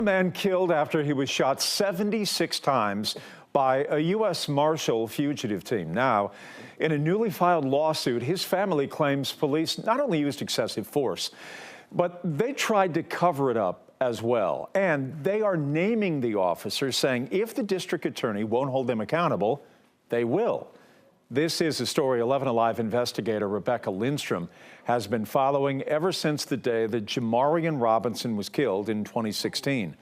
A man killed after he was shot 76 times by a U.S. Marshal fugitive team. Now, in a newly filed lawsuit, his family claims police not only used excessive force, but they tried to cover it up as well. And they are naming the officers, saying if the district attorney won't hold them accountable, they will. This is a story 11 Alive investigator Rebecca Lindstrom has been following ever since the day that Jamarian Robinson was killed in 2016.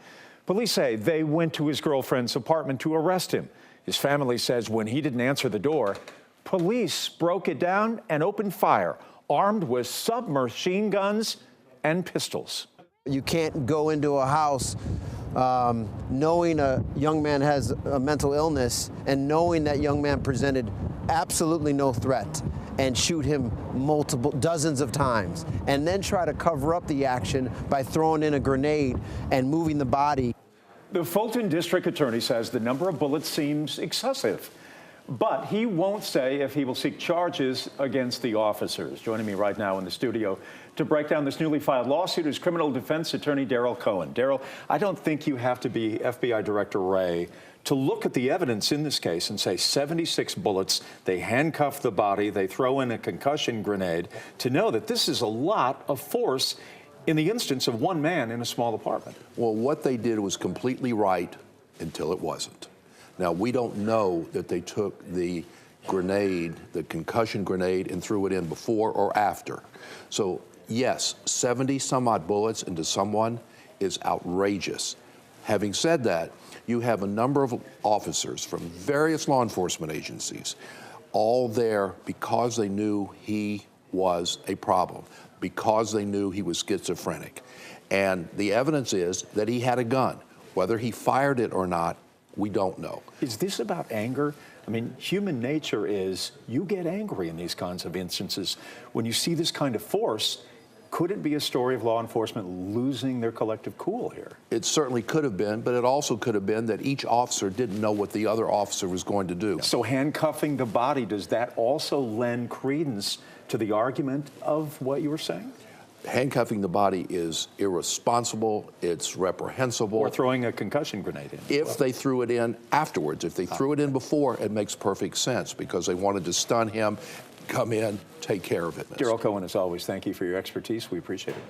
Police say they went to his girlfriend's apartment to arrest him. His family says when he didn't answer the door, police broke it down and opened fire, armed with submachine guns and pistols. You can't go into a house knowing a young man has a mental illness and knowing that young man presented absolutely no threat and shoot him dozens of times and then try to cover up the action by throwing in a grenade and moving the body. The Fulton District Attorney says the number of bullets seems excessive, but he won't say if he will seek charges against the officers. Joining me right now in the studio to break down this newly filed lawsuit is criminal defense attorney Daryl Cohen. Daryl, I don't think you have to be FBI Director Wray to look at the evidence in this case and say 76 bullets, they handcuff the body, they throw in a concussion grenade, to know that this is a lot of force in the instance of one man in a small apartment. Well, what they did was completely right until it wasn't. Now, we don't know that they took the grenade, the concussion grenade, and threw it in before or after. So, yes, 70 some odd bullets into someone is outrageous. Having said that, you have a number of officers from various law enforcement agencies all there because they knew he was a problem, because they knew he was schizophrenic. And the evidence is that he had a gun. Whether he fired it or not, we don't know. Is this about anger? I mean, human nature is you get angry in these kinds of instances. When you see this kind of force, could it be a story of law enforcement losing their collective cool here? It certainly could have been, but it also could have been that each officer didn't know what the other officer was going to do. So handcuffing the body, does that also lend credence to the argument of what you were saying? Handcuffing the body is irresponsible, it's reprehensible. Or throwing a concussion grenade in. If they threw it in afterwards. If they threw it in before, it makes perfect sense because they wanted to stun him, come in, take care of it. Daryl Cohen, as always, thank you for your expertise. We appreciate it.